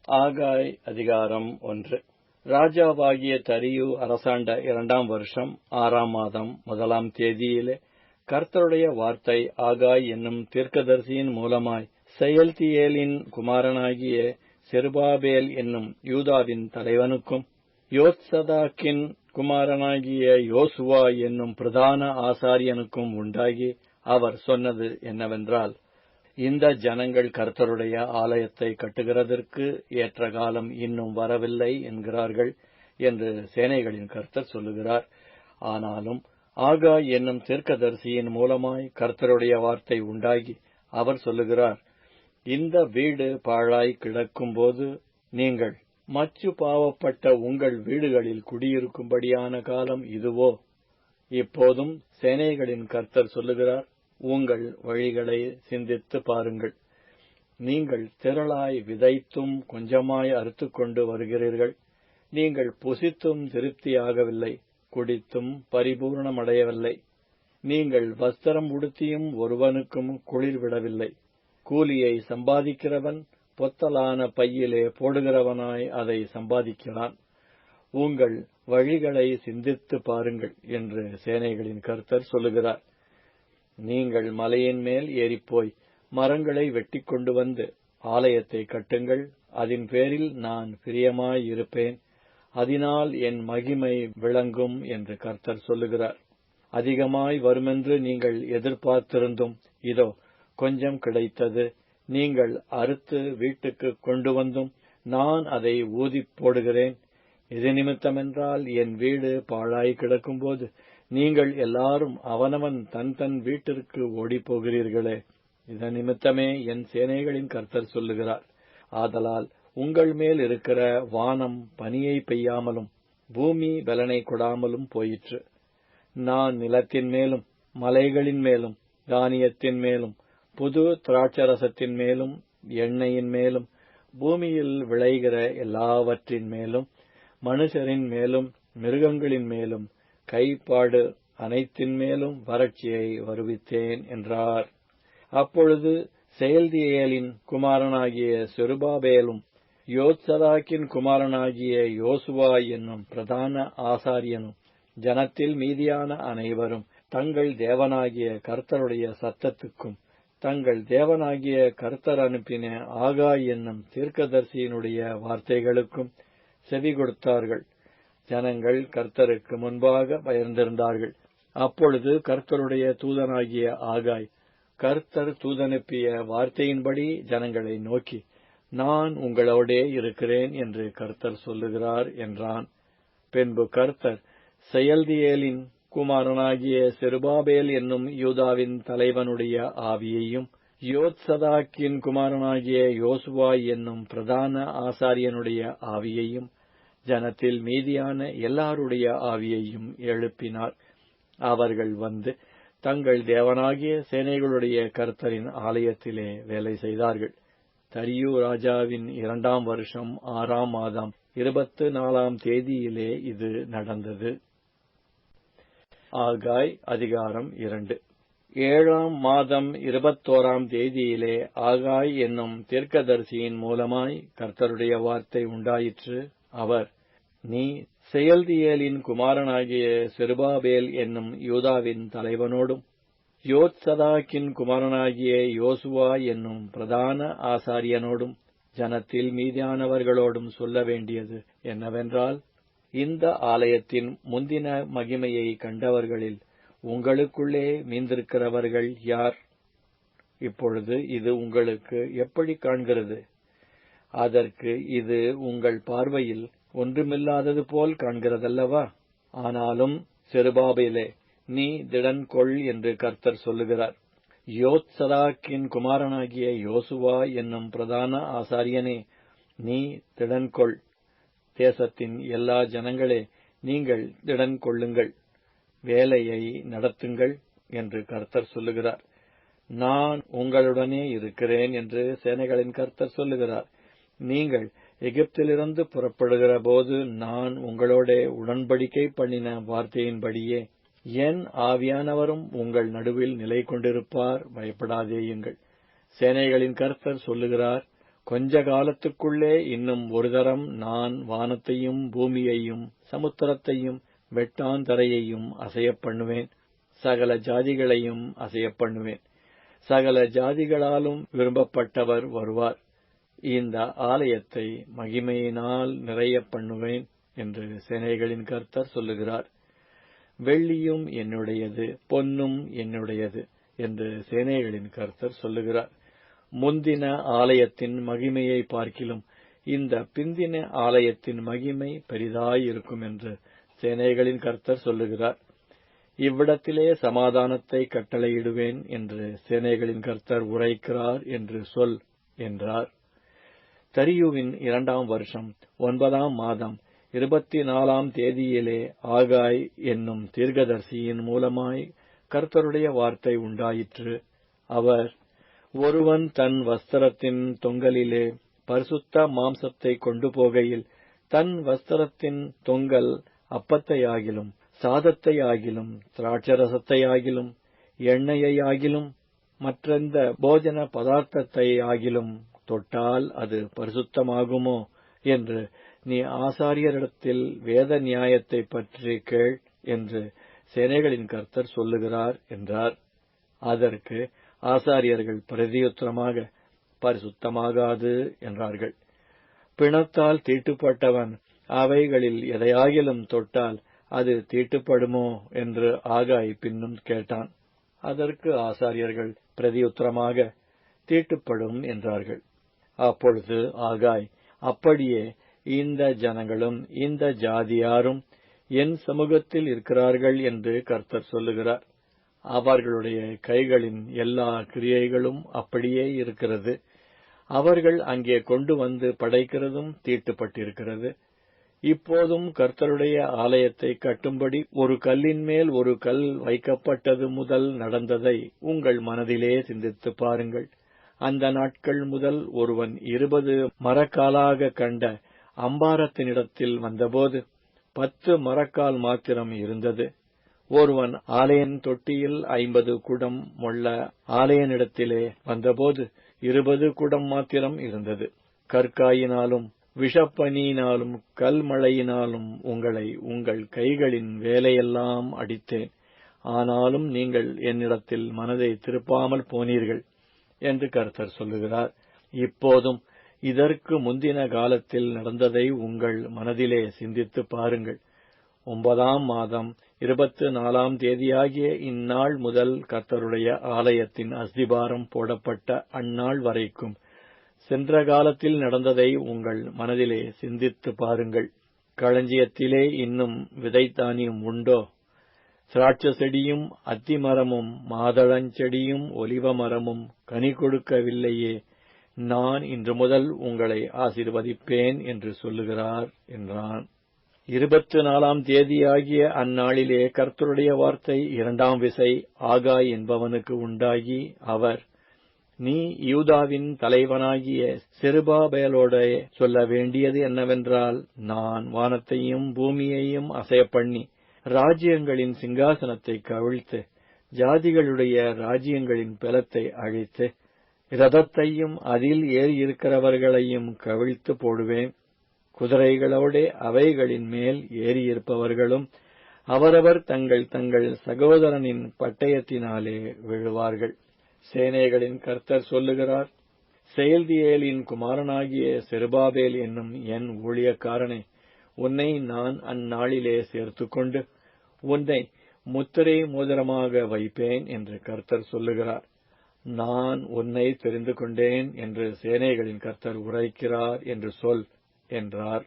ஆகாய் அதிகாரம் 1. ராஜாவாகிய தரியு அரசாண்ட 2ஆம் வருஷம் 6ஆம் மாதம் 1ஆம் தேதியிலே கர்த்தருடைய வார்த்தை ஆகாய் என்னும் தீர்க்கதரிசியின் மூலமாய் செயல்தியேலின் குமாரனாகிய செருபாபேல் என்னும் யூதாவின் தலைவனுக்கும் யோத்சதாக்கின் குமாரனாகிய யோசுவா என்னும் பிரதான ஆசாரியனுக்கும் உண்டாகி அவர் சொன்னது என்னவென்றால், இந்த ஜனங்கள் கர்த்தருடைய ஆலயத்தை கட்டுகிறதற்கு ஏற்ற காலம் இன்னும் வரவில்லை என்கிறார்கள் என்று சேனைகளின் கர்த்தர் சொல்லுகிறார். ஆனாலும் ஆகாய் என்னும் தீர்க்கதரிசியின் மூலமாய் கர்த்தருடைய வார்த்தை உண்டாகி அவர் சொல்லுகிறார், இந்த வீடு பாழாய் கிடக்கும்போது நீங்கள் மச்சு பாவப்பட்ட உங்கள் வீடுகளில் குடியிருக்கும்படியான காலம் இதுவோ? இப்போதும் சேனைகளின் கர்த்தர் சொல்லுகிறார், உங்கள் வழிகளை சிந்தித்து பாருங்கள். நீங்கள் திரளாய் விதைத்தும் கொஞ்சமாய் அறுத்துக்கொண்டு வருகிறீர்கள். நீங்கள் புசித்தும் திருப்தியாகவில்லை, குடித்தும் பரிபூர்ணமடையவில்லை. நீங்கள் வஸ்திரம் உடுத்தியும் ஒருவனுக்கும் குளிர்விடவில்லை. கூலியை சம்பாதிக்கிறவன் பொத்தலான பையிலே போடுகிறவனாய் அதை சம்பாதிக்கிறான். உங்கள் வழிகளை சிந்தித்து பாருங்கள் என்று சேனைகளின் கர்த்தர் சொல்லுகிறார். நீங்கள் மலையின் மேல் ஏறிப்போய் மரங்களை வெட்டி கொண்டு வந்து ஆலயத்தை கட்டுங்கள். அதன் பேரில் நான் பிரியமாயிருப்பேன். அதனால் என் மகிமை விளங்கும் என்று கர்த்தர் சொல்லுகிறார். அதிகமாய் வருமென்று நீங்கள் எதிர்பார்த்திருந்தும் இதோ கொஞ்சம் கிடைத்தது. நீங்கள் அறுத்து வீட்டுக்கு கொண்டு வந்தும் நான் அதை ஊதிப் போடுகிறேன். இது நிமித்தமென்றால் என் வீடு பாழாய் கிடக்கும்போது நீங்கள் எல்லாரும் அவனவன் தன் வீட்டிற்கு ஓடிப்போகிறீர்களே. இதன் நிமித்தமே என் சேனைகளின் கர்த்தர் சொல்லுகிறார், ஆதலால் உங்கள் மேல் இருக்கிற வானம் பனியை பெய்யாமலும் பூமி பலனை கொடாமலும் போயிற்று. நான் நிலத்தின் மேலும் மலைகளின் மேலும் தானியத்தின் மேலும் புது திராட்சரசத்தின் மேலும் எண்ணெயின் மேலும் பூமியில் விளைகிற எல்லாவற்றின் மேலும் மனுஷரின் மேலும் மிருகங்களின் மேலும் கைப்பாடு அனைத்தின் மேலும் வறட்சியை வருவித்தேன் என்றார். அப்பொழுது செயல்தியேலின் குமாரனாகிய செருபாபேலும் யோத்சதாக்கின் குமாரனாகிய யோசுவா என்னும் பிரதான ஆசாரியனும் ஜனத்தில் மீதியான அனைவரும் தங்கள் தேவனாகிய கர்த்தருடைய சத்தத்துக்கும் தங்கள் தேவனாகிய கர்த்தர் அனுப்பின ஆகாய் என்னும் தீர்க்கதரிசியினுடைய வார்த்தைகளுக்கும் செவி கொடுத்தார்கள். ஜனங்கள் கர்த்தருக்கு முன்பாக பயந்திருந்தார்கள். அப்பொழுது கர்த்தருடைய தூதனாகிய ஆகாய் கர்த்தர் தூதனுப்பிய வார்த்தையின்படி ஜனங்களை நோக்கி, நான் உங்களோடே இருக்கிறேன் என்று கர்த்தர் சொல்லுகிறார் என்றான். பின்பு கர்த்தர் செயல்தியேலின் குமாரனாகிய செருபாபேல் என்னும் யூதாவின் தலைவனுடைய ஆவியையும் யோத்சதாக்கின் குமாரனாகிய யோசுவா என்னும் பிரதான ஆசாரியனுடைய ஆவியையும் ஜனத்தில் மீதியான எல்லாருடைய ஆவியையும் எழுப்பினார். அவர்கள் வந்து தங்கள் தேவனாகிய சேனைகளுடைய கர்த்தரின் ஆலயத்திலே வேலை செய்தார்கள். தரியு ராஜாவின் 2ஆம் வருஷம் 6ஆம் மாதம் 24ஆம் தேதியிலே இது நடந்தது. ஆகாய் அதிகாரம் 2. 7ஆம் மாதம் 21ஆம் தேதியிலே ஆகாய் என்னும் தீர்க்கதரிசியின் மூலமாய் கர்த்தருடைய வார்த்தை உண்டாயிற்று. அவர், நீ செயல்தியேலின் குமாரனாகிய செருபாபேல் என்னும் யூதாவின் தலைவனோடும் யோத்சதாக்கின் குமாரனாகிய யோசுவா என்னும் பிரதான ஆசாரியனோடும் ஜனத்தில் மீதியானவர்களோடும் சொல்ல வேண்டியது என்னவென்றால், இந்த ஆலயத்தின் முந்தின மகிமையை கண்டவர்களில் உங்களுக்குள்ளே மீந்திருக்கிறவர்கள் யார்? இப்பொழுது இது உங்களுக்கு எப்படி காண்கிறது? அதற்கு இது உங்கள் பார்வையில் ஒன்றுமில்லாதது போல் காண்கிறதல்லவா? ஆனாலும் செருபாபேலே, நீ திடன் கொள் என்று கர்த்தர் சொல்லுகிறார். யோத்சதாக்கின் குமாரனாகிய யோசுவா என்னும் பிரதான ஆசாரியனே, நீ திடன் கொள். தேசத்தின் எல்லா ஜனங்களே, நீங்கள் திடன் கொள்ளுங்கள், வேலையை நடத்துங்கள் என்று கர்த்தர் சொல்லுகிறார். நான் உங்களுடனே இருக்கிறேன் என்று சேனைகளின் கர்த்தர் சொல்லுகிறார். நீங்கள் எகிப்திலிருந்து புறப்படுகிற போது நான் உங்களோட உடன்படிக்கை பண்ணின வார்த்தையின்படியே என் ஆவியானவரும் உங்கள் நடுவில் நிலை கொண்டிருப்பார். பயப்படாதேயுங்கள். சேனைகளின் கர்த்தர் சொல்லுகிறார், கொஞ்ச காலத்துக்குள்ளே இன்னும் ஒரு தரம் நான் வானத்தையும் பூமியையும் சமுத்திரத்தையும் வெட்டாந்தரையையும் அசையப் பண்ணுவேன், சகல ஜாதிகளையும் அசையப் பண்ணுவேன். சகல ஜாதிகளாலும் விரும்பப்பட்டவர் வருவார். இந்த ஆலயத்தை மகிமையினால் நிறையப் பண்ணுவேன் என்று சேனைகளின் கர்த்தர் சொல்லுகிறார். வெள்ளியும் என்னுடையது, பொன்னும் என்னுடையது என்று சேனைகளின் கர்த்தர் சொல்லுகிறார். முந்தின ஆலயத்தின் மகிமையை பார்க்கிலும் இந்த பிந்தின ஆலயத்தின் மகிமை பெரிதாயிருக்கும் என்று சேனைகளின் கர்த்தர் சொல்லுகிறார். இவ்விடத்திலே சமாதானத்தை கட்டளையிடுவேன் என்று சேனைகளின் கர்த்தர் உரைக்கிறார் என்று சொல் என்றார். தரியுவின் 2ஆம் வருஷம் 9ஆம் மாதம் 24ஆம் தேதியிலே ஆகாய் என்னும் தீர்க்கதரிசியின் மூலமாய் கர்த்தருடைய வார்த்தை உண்டாயிற்று. அவர், ஒருவன் தன் வஸ்திரத்தின் தொங்கலிலே பரிசுத்த மாம்சத்தை கொண்டு போகையில் தன் வஸ்திரத்தின் தொங்கல் அப்பத்தையாகிலும் சாதத்தையாகிலும் திராட்சரசத்தையாகிலும் எண்ணெயையாகிலும் மற்றெந்த போஜன பதார்த்தத்தையாகிலும் தொட்டால் அது பரிசுத்தமாகுமோ என்று நீ ஆசாரியரிடத்தில் வேத நியாயத்தை பற்றி கேள் என்று சேனைகளின் கர்த்தர் சொல்லுகிறார் என்றார். அதற்கு ஆசாரியர்கள் பிரதியுத்தரமாக, பரிசுத்தமாகாது என்றார்கள். பிணத்தால் தீட்டுப்பட்டவன் அவைகளில் எதையாகிலும் தொட்டால் அது தீட்டுப்படுமோ என்று ஆகாய் பின்னும் கேட்டான். அதற்கு ஆசாரியர்கள் பிரதியுத்தரமாக, தீட்டுப்படும் என்றார்கள். அப்பொழுது ஆகாய், அப்படியே இந்த ஜனங்களும் இந்த ஜாதியாரும் என் சமூகத்தில் இருக்கிறார்கள் என்று கர்த்தர் சொல்லுகிறார். அவர்களுடைய கைகளின் எல்லா கிரியைகளும் அப்படியே இருக்கிறது. அவர்கள் அங்கே கொண்டு வந்து படைக்கிறதும் தீட்டுப்பட்டிருக்கிறது. இப்போதும் கர்த்தருடைய ஆலயத்தை கட்டும்படி ஒரு கல்லின் மேல் ஒரு கல் வைக்கப்பட்டது முதல் நடந்ததை உங்கள் மனதிலே சிந்தித்து பாருங்கள். அந்த நாட்கள் முதல் ஒருவன் 20 மரக்காலாக கண்ட அம்பாரத்தினிடத்தில் வந்தபோது 10 மரக்கால் மாத்திரம் இருந்தது. ஒருவன் ஆலையன் தொட்டியில் 50 குடம் மொள்ள ஆலையனிடத்திலே வந்தபோது 20 குடம் மாத்திரம் இருந்தது. கற்காயினாலும் விஷப்பனியினாலும் கல்மழையினாலும் உங்களை உங்கள் கைகளின் வேலையெல்லாம் அடித்தேன். ஆனாலும் நீங்கள் என்னிடத்தில் மனதை திருப்பாமல் போனீர்கள் என்று கர்த்தர் சொல்லுகிறார். இப்போதும் இதற்கு முந்தின காலத்தில் நடந்ததை உங்கள் மனதிலே சிந்தித்து பாருங்கள். 9ஆம் மாதம் 24ஆம் தேதியாகிய இந்நாள் முதல் கர்த்தருடைய ஆலயத்தின் அஸ்திபாரம் போடப்பட்ட அந்நாள் வரைக்கும் சென்ற காலத்தில் நடந்ததை உங்கள் மனதிலே சிந்தித்து பாருங்கள். களஞ்சியத்திலே இன்னும் விதைத்தானியம் உண்டோ? திராட்சை செடியும் அத்திமரமும் மாதளஞ்செடியும் ஒலிவ மரமும் கனி கொடுக்கவில்லையே. நான் இன்று முதல் உங்களை ஆசீர்வதிப்பேன் என்று சொல்லுகிறார் என்றான். 24ஆம் தேதியாகிய அந்நாளிலே கர்த்தருடைய வார்த்தை 2ஆம் விசை ஆகாய் என்பவனுக்கு உண்டாகி, அவர், நீ யூதாவின் தலைவனாகிய செருபாபேலோடே சொல்ல வேண்டியது என்னவென்றால், நான் வானத்தையும் பூமியையும் அசையப்பண்ணி ராஜ்யங்களின் சிங்காசனத்தை கவிழ்த்து ஜாதிகளுடைய ராஜ்யங்களின் பலத்தை அழித்து இரதத்தையும் அதில் ஏறியிருக்கிறவர்களையும் கவிழ்த்து போடுவேன். குதிரைகளோடே அவைகளின் மேல் ஏறியிருப்பவர்களும் அவரவர் தங்கள் தங்கள் சகோதரனின் பட்டயத்தினாலே விழுவார்கள். சேனைகளின் கர்த்தர் சொல்லுகிறார். செயல்தியேலின் குமாரனாகிய செருபாபேல் என்னும் என் ஊழியக்காரனே, உன்னை நான் அந்நாளிலே சேர்த்துக்கொண்டு உன்னை முத்திரை மோதிரமாக வைப்பேன் என்று கர்த்தர் சொல்லுகிறார். நான் உன்னை தெரிந்து கொண்டேன் என்று சேனைகளின் கர்த்தர் உரைக்கிறார் என்று சொல் என்றார்.